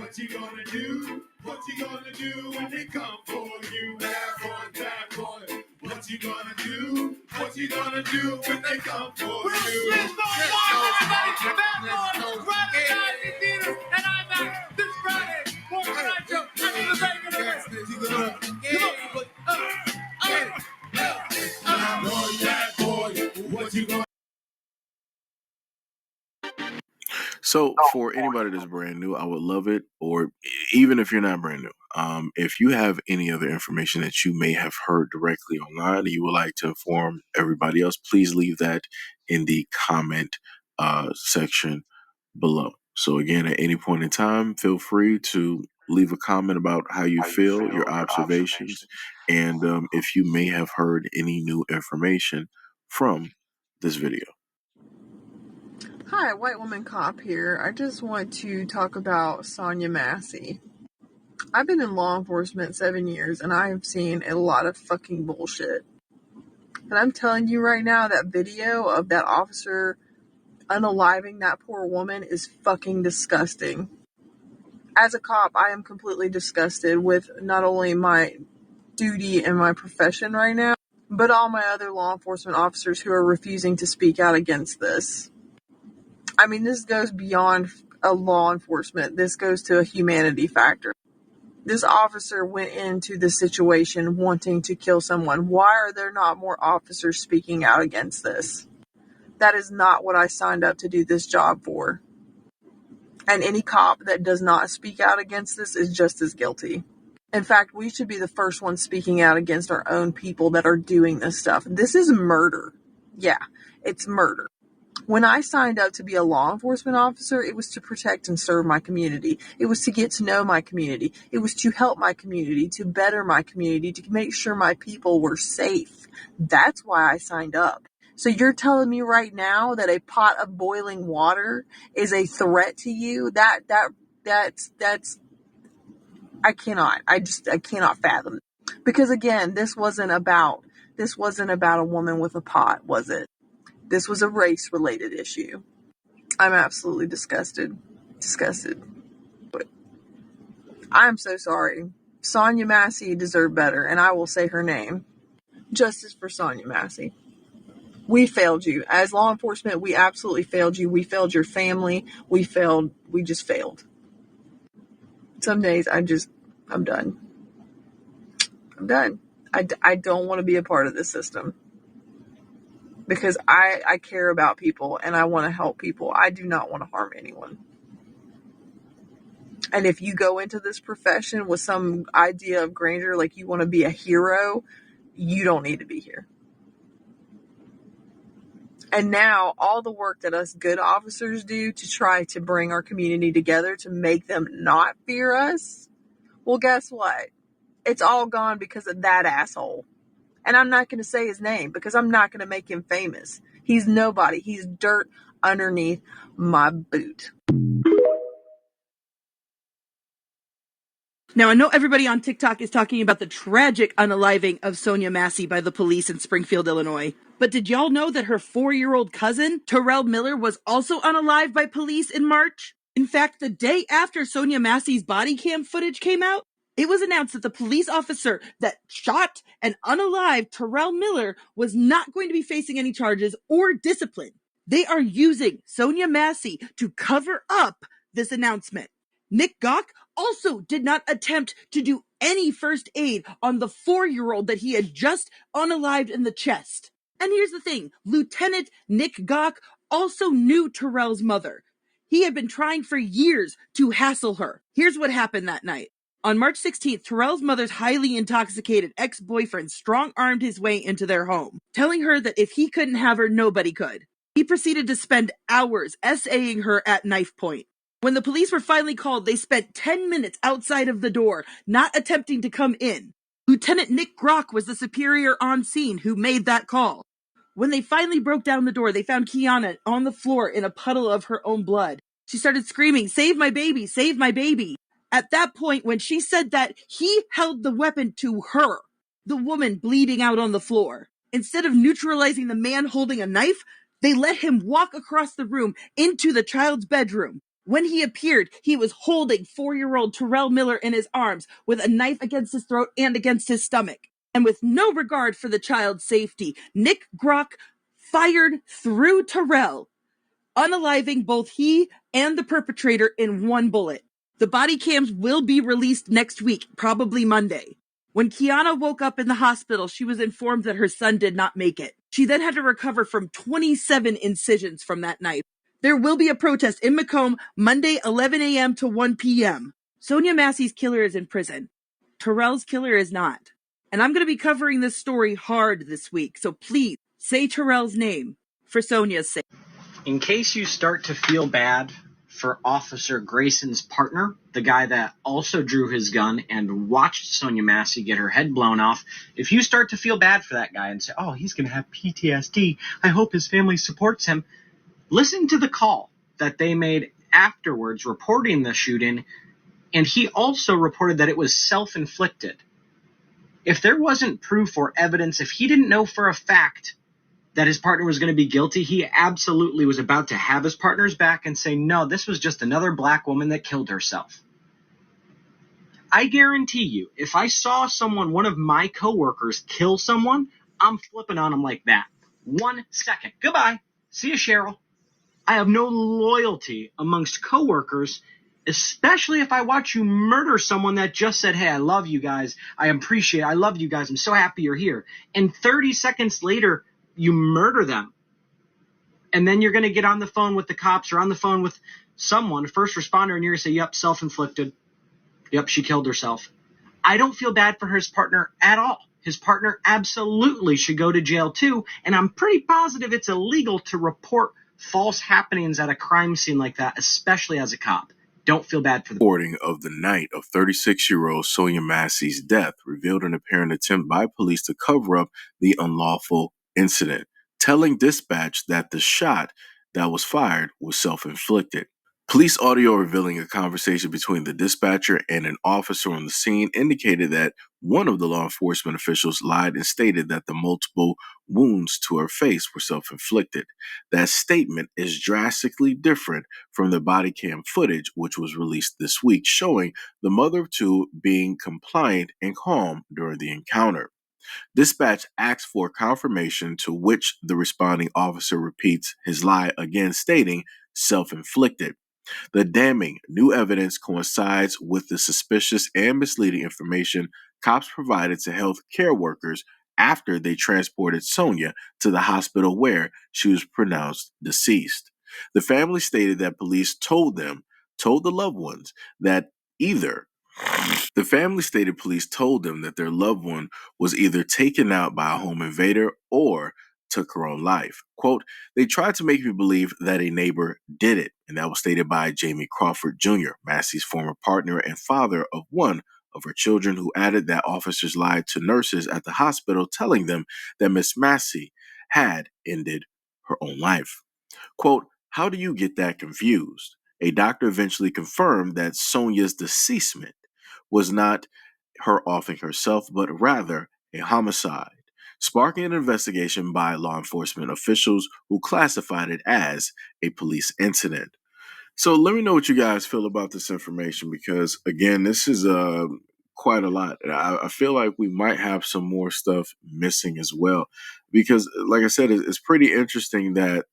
What you gonna do? What you gonna do when they come for you? Bad boy. What you gonna do? What you gonna do when they come for you? Everybody, Bad Boy, Friday in theaters, and IMAX this Friday. More Tonight Show. Bad boy, what you gonna? So for anybody that's brand new, I would love it, or even if you're not brand new, if you have any other information that you may have heard directly online and you would like to inform everybody else, please leave that in the comment section below. So again, at any point in time, feel free to leave a comment about how you feel, your observations, and if you may have heard any new information from this video. Hi, White Woman Cop here. I just want to talk about Sonya Massey. I've been in law enforcement 7 years, and I have seen a lot of fucking bullshit. And I'm telling you right now, that video of that officer unaliving that poor woman is fucking disgusting. As a cop, I am completely disgusted with not only my duty and my profession right now, but all my other law enforcement officers who are refusing to speak out against this. I mean, this goes beyond a law enforcement. This goes to a humanity factor. This officer went into the situation wanting to kill someone. Why are there not more officers speaking out against this? That is not what I signed up to do this job for. And any cop that does not speak out against this is just as guilty. In fact, we should be the first ones speaking out against our own people that are doing this stuff. This is murder. Yeah, it's murder. When I signed up to be a law enforcement officer, it was to protect and serve my community. It was to get to know my community. It was to help my community, to better my community, to make sure my people were safe. That's why I signed up. So you're telling me right now that a pot of boiling water is a threat to you? That's I cannot fathom. Because again, this wasn't about a woman with a pot, was it? This was a race-related issue. I'm absolutely disgusted. But I'm so sorry. Sonya Massey deserved better, and I will say her name. Justice for Sonya Massey. We failed you. As law enforcement, we absolutely failed you. We failed your family. We just failed. Some days I'm done. I'm done. I don't want to be a part of this system. Because I care about people and I want to help people. I do not want to harm anyone. And if you go into this profession with some idea of grandeur, like you want to be a hero, you don't need to be here. And now all the work that us good officers do to try to bring our community together to make them not fear us, well, guess what? It's all gone because of that asshole. And I'm not going to say his name because I'm not going to make him famous. He's nobody. He's dirt underneath my boot. Now, I know everybody on TikTok is talking about the tragic unaliving of Sonya Massey by the police in Springfield, Illinois. But did y'all know that her 4-year-old cousin, Terrell Miller, was also unalived by police in March? In fact, the day after Sonya Massey's body cam footage came out, it was announced that the police officer that shot and unalived Terrell Miller was not going to be facing any charges or discipline. They are using Sonya Massey to cover up this announcement. Nick Gawk also did not attempt to do any first aid on the 4-year-old that he had just unalived in the chest. And here's the thing, Lieutenant Nick Gawk also knew Terrell's mother. He had been trying for years to hassle her. Here's what happened that night. On March 16th, Terrell's mother's highly intoxicated ex-boyfriend strong-armed his way into their home, telling her that if he couldn't have her, nobody could. He proceeded to spend hours essaying her at knife point. When the police were finally called, they spent 10 minutes outside of the door, not attempting to come in. Lieutenant Nick Grock was the superior on scene who made that call. When they finally broke down the door, they found Kiana on the floor in a puddle of her own blood. She started screaming, "Save my baby, save my baby." At that point, when she said that, he held the weapon to her, the woman bleeding out on the floor. Instead of neutralizing the man holding a knife, they let him walk across the room into the child's bedroom. When he appeared, he was holding 4-year-old Terrell Miller in his arms with a knife against his throat and against his stomach. And with no regard for the child's safety, Nick Grock fired through Terrell, unaliving both he and the perpetrator in one bullet. The body cams will be released next week, probably Monday. When Kiana woke up in the hospital, she was informed that her son did not make it. She then had to recover from 27 incisions from that knife. There will be a protest in Macomb Monday, 11 a.m. to 1 p.m. Sonya Massey's killer is in prison. Terrell's killer is not. And I'm going to be covering this story hard this week, so please say Terrell's name for Sonya's sake. In case you start to feel bad for Officer Grayson's partner, the guy that also drew his gun and watched Sonya Massey get her head blown off, if you start to feel bad for that guy and say, oh, he's going to have PTSD, I hope his family supports him, listen to the call that they made afterwards reporting the shooting, and he also reported that it was self-inflicted. If there wasn't proof or evidence, if he didn't know for a fact that his partner was going to be guilty, he absolutely was about to have his partner's back and say, no, this was just another black woman that killed herself. I guarantee you, if I saw someone, one of my coworkers, kill someone, I'm flipping on them like that. 1 second. Goodbye. See you, Cheryl. I have no loyalty amongst coworkers, especially if I watch you murder someone that just said, hey, I love you guys. I appreciate it. I love you guys. I'm so happy you're here. And 30 seconds later, you murder them. And then you're going to get on the phone with the cops or on the phone with someone, a first responder, and you're going to say, yep, self-inflicted. Yep, she killed herself. I don't feel bad for his partner at all. His partner absolutely should go to jail too. And I'm pretty positive it's illegal to report false happenings at a crime scene like that, especially as a cop. Don't feel bad for the Reporting of the night of 36-year-old Sonya Massey's death revealed an apparent attempt by police to cover up the unlawful incident, telling dispatch that the shot that was fired was self-inflicted. Police audio revealing a conversation between the dispatcher and an officer on the scene indicated that one of the law enforcement officials lied and stated that the multiple wounds to her face were self-inflicted. That statement is drastically different from the body cam footage, which was released this week, showing the mother of two being compliant and calm during the encounter. Dispatch asks for confirmation, to which the responding officer repeats his lie again, stating self-inflicted. The damning new evidence coincides with the suspicious and misleading information cops provided to health care workers after they transported Sonya to the hospital where she was pronounced deceased. The family stated that police told the loved ones that their loved one was either taken out by a home invader or took her own life. Quote, they tried to make me believe that a neighbor did it. And that was stated by Jamie Crawford Jr., Massey's former partner and father of one of her children, who added that officers lied to nurses at the hospital, telling them that Miss Massey had ended her own life. Quote, how do you get that confused? A doctor eventually confirmed that Sonya's deceasement was not her offing herself, but rather a homicide, sparking an investigation by law enforcement officials who classified it as a police incident. So let me know what you guys feel about this information, because, again, this is quite a lot. I feel like we might have some more stuff missing as well, because, like I said, it's pretty interesting that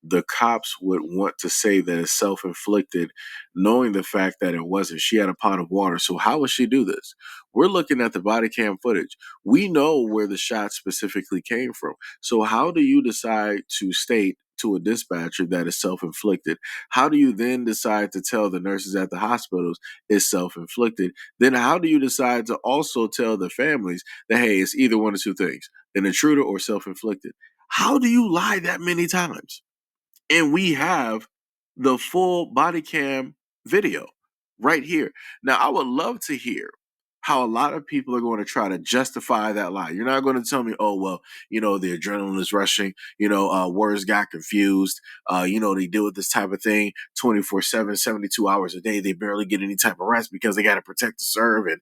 the cops would want to say that it's self-inflicted, knowing the fact that it wasn't. She had a pot of water. So how would she do this? We're looking at the body cam footage. We know where the shot specifically came from. So how do you decide to state to a dispatcher that it's self-inflicted? How do you then decide to tell the nurses at the hospitals it's self-inflicted? Then how do you decide to also tell the families that, hey, it's either one of two things, an intruder or self-inflicted? How do you lie that many times? And we have the full body cam video right here. Now, I would love to hear how a lot of people are going to try to justify that lie. You're not going to tell me, oh, well, the adrenaline is rushing, words got confused, they deal with this type of thing 24/7, 72 hours a day. They barely get any type of rest because they got to protect the serve. And,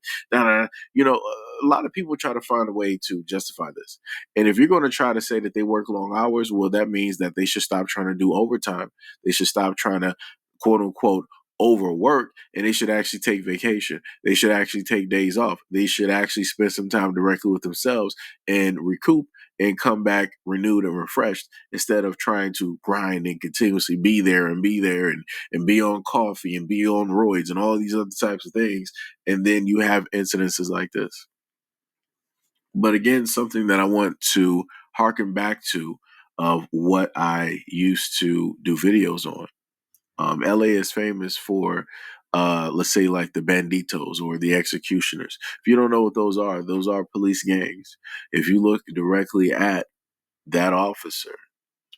a lot of people try to find a way to justify this. And if you're going to try to say that they work long hours, well, that means that they should stop trying to do overtime. They should stop trying to, quote unquote, overwork, and they should actually take vacation. They should actually take days off. They should actually spend some time directly with themselves and recoup and come back renewed and refreshed, instead of trying to grind and continuously be there and and be on coffee and be on roids and all these other types of things. And then you have incidences like this. But again, something that I want to harken back to of what I used to do videos on. LA is famous for, let's say, like the banditos or the executioners. If you don't know what those are police gangs. If you look directly at that officer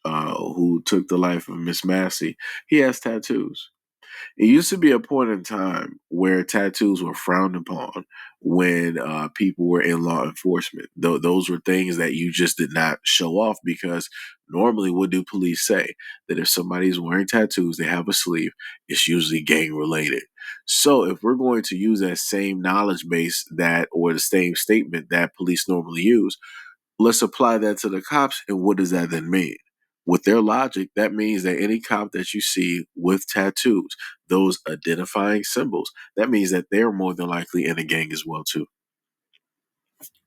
who took the life of Miss Massey, he has tattoos. It used to be a point in time where tattoos were frowned upon when people were in law enforcement. Those were things that you just did not show off, because normally, what do police say? That if somebody's wearing tattoos, they have a sleeve, it's usually gang related. So if we're going to use that same knowledge base or the same statement that police normally use, let's apply that to the cops. And what does that then mean? With their logic, that means that any cop that you see with tattoos, those identifying symbols, that means that they're more than likely in a gang as well too.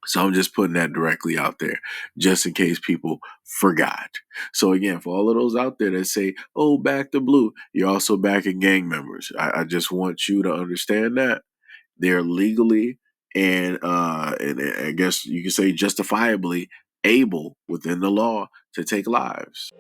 So I'm just putting that directly out there, just in case people forgot. So again, for all of those out there that say, "Oh, back the blue," you're also backing gang members. I just want you to understand that they're legally and I guess you could say justifiably able within the law to take lives.